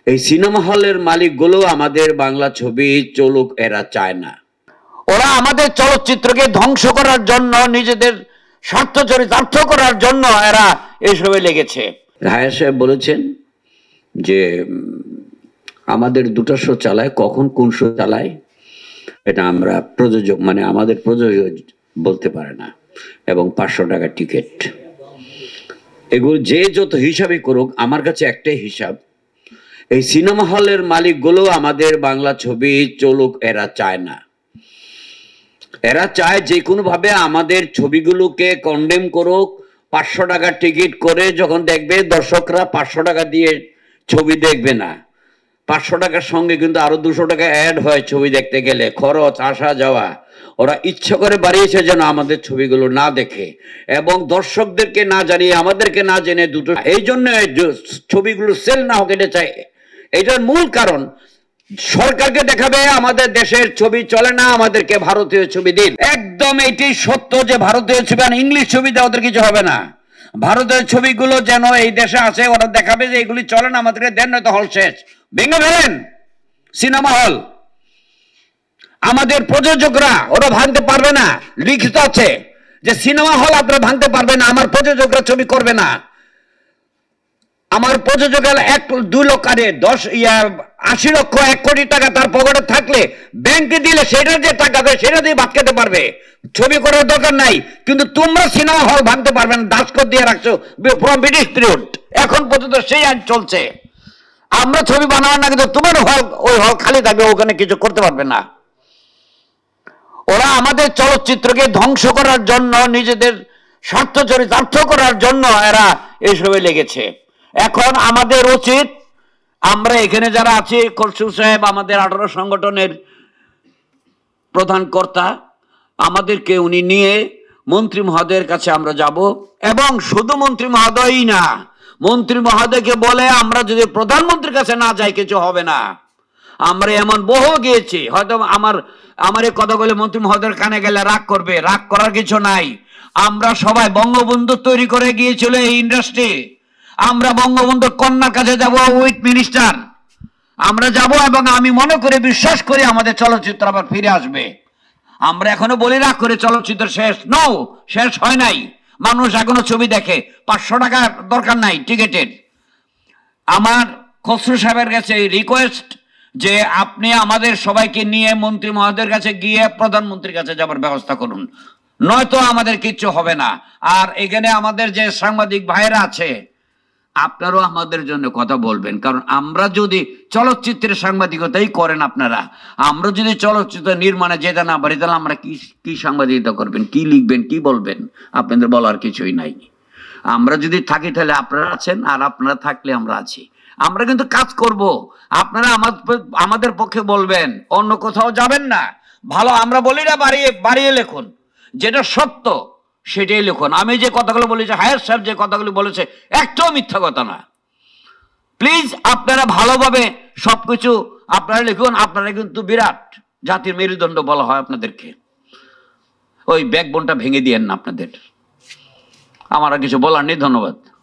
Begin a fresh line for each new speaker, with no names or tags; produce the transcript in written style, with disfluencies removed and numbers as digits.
এই সিনেমা হলের মালিকগুলো আমাদের বাংলা ছবি চলুক এরা চায় না।
ওরা আমাদের চলচ্চিত্রকে ধ্বংস করার জন্য, নিজেদের স্বার্থ চরিতার্থ করার জন্য এরা এসবে লেগেছে।
রায়া সাহেব বলেছেন যে আমাদের দুটো শো চালায়, কখন কোন শো চালায় এটা আমরা প্রযোজক মানে আমাদের প্রযোজক বলতে পারে না, এবং 500 টাকা টিকিট। এগুলো যে যত হিসাবই করুক, আমার কাছে একটাই হিসাব, এই সিনেমা হলের মালিকগুলো আমাদের বাংলা ছবি চলুক এরা চায় না। এরা চায় যে কোনো ভাবে আমাদের ছবিগুলোকে কন্ডেম করুক, 500 টাকা টিকিট করে যখন দেখবে দর্শকরা 500 টাকা দিয়ে ছবি দেখবে না, 500 টাকার সঙ্গে কিন্তু আরো 200 টাকা অ্যাড হয় ছবি দেখতে গেলে, খরচ আসা যাওয়া। ওরা ইচ্ছা করে বাড়িয়েছে যেন আমাদের ছবিগুলো না দেখে এবং দর্শকদেরকে না জানিয়ে আমাদেরকে না জেনে দুটো, এই জন্য ছবিগুলো সেল না হোক এটা চাই। এটার মূল কারণ সরকারকে দেখাবে আমাদের দেশের ছবি চলে না, আমাদেরকে ভারতীয় ছবি দিন। একদম এটি সত্য যে ভারতীয় ছবি আর ইংলিশ ছবিতে ওদের কিছু হবে না। ভারতীয় ছবিগুলো যেন এই দেশে আছে, ওরা দেখাবে যে এগুলি চলে না, আমাদেরকে দেন, নয়তো হল শেষ, ভেঙে ফেলেন সিনেমা হল। আমাদের প্রযোজকরা ওরা ভাঙতে পারবে না, লিখিত আছে যে সিনেমা হল আপনারা ভাঙতে পারবে না, আমার প্রযোজকরা ছবি করবে না। আমার প্রযোজকের 1-2 লক্ষ 80 লক্ষ 1 কোটি টাকা তার পকেটে থাকলে ব্যাংকে দিলে সেটা যে টাকা দেয় সেটা দিয়ে ভাত খেতে পারবে, ছবি করার দরকার নাই। কিন্তু তোমরা সিনেমা হল ভাঙতে পারবে না, দাসকর দিয়ে রাখছো ফ্রম ব্রিটিশ পিরিয়ড, এখন পর্যন্ত সেই আইন চলছে। আমরা ছবি বানাবো না, কিন্তু তোমার হল, ওই হল খালি থাকবে, ওখানে কিছু করতে পারবে না। ওরা আমাদের চলচ্চিত্রকে ধ্বংস করার জন্য, নিজেদের স্বার্থ চরিতার্থ করার জন্য এরা এসবে লেগেছে। এখন আমাদের উচিত, আমরা এখানে যারা আছি, খসরু সাহেব আমাদের 18 সংগঠনের প্রধান কর্তা, আমাদেরকে উনি নিয়ে মন্ত্রী মহোদয়ের কাছে আমরা যাব, এবং শুধু মন্ত্রী মহোদয়ই না, মন্ত্রী মহোদয়কে বলে আমরা যদি প্রধানমন্ত্রীর কাছে না যাই কিছু হবে না। আমরা এমন বহু গিয়েছি, হয়তো আমার এই কথাগুলো মন্ত্রী মহোদয়ের কানে গেলে রাগ করবে, রাগ করার কিছু নাই। আমরা সবাই বঙ্গবন্ধু তৈরি করে গিয়েছিল এই ইন্ডাস্ট্রি, আমরা বঙ্গবন্ধুর কন্যার কাছে যাব উইথ মিনিস্টার, আমরা যাব, এবং আমি মনে করি বিশ্বাস করি আমাদের চলচ্চিত্র আবার ফিরে আসবে। আমরা এখনো বলি রাগ করে চলচ্চিত্র শেষ, নো, শেষ হয় নাই। মানুষ এখনো ছবি দেখে, 500 টাকা দরকার নাই টিকিটের। আমার খসরু সাহেবের কাছে রিকোয়েস্ট যে আপনি আমাদের সবাইকে নিয়ে মন্ত্রী মহোদয়ের কাছে গিয়ে প্রধানমন্ত্রীর কাছে যাবার ব্যবস্থা করুন, নয়তো আমাদের কিচ্ছু হবে না। আর এখানে আমাদের যে সাংবাদিক ভাইরা আছে, আপনারাও আমাদের জন্য কথা বলবেন, কারণ আমরা যদি চলচ্চিত্রের সাংবাদিকতাই করেন আপনারা, আমরা যদি চলচ্চিত্র নির্মাণে যেতে না পারি, তাহলে আমরা কি সাংবাদিকতা করবেন, কি লিখবেন, কি বলবেন? আপনাদের বলার কিছুই নাই। আমরা যদি থাকি তাহলে আপনারা আছেন, আর আপনারা থাকলে আমরা আছি। আমরা কিন্তু কাজ করব, আপনারা আমাদের পক্ষে বলবেন, অন্য কোথাও যাবেন না। ভালো আমরা বলি না বাড়িয়ে বাড়িয়ে লিখুন, যেটা সত্য সেটাই লিখুন। আমি যে কথাগুলো বলেছি, হায়ার সাহেব যে কথাগুলো বলেছে, একটাও মিথ্যা কথা না। প্লিজ আপনারা ভালোভাবে সবকিছু আপনারা লিখুন। আপনারা কিন্তু বিরাট জাতির মেরুদণ্ড বলা হয় আপনাদেরকে, ওই ব্যাকবোনটা ভেঙে দিয়েন না আপনাদের। আমার আর কিছু বলার নেই, ধন্যবাদ।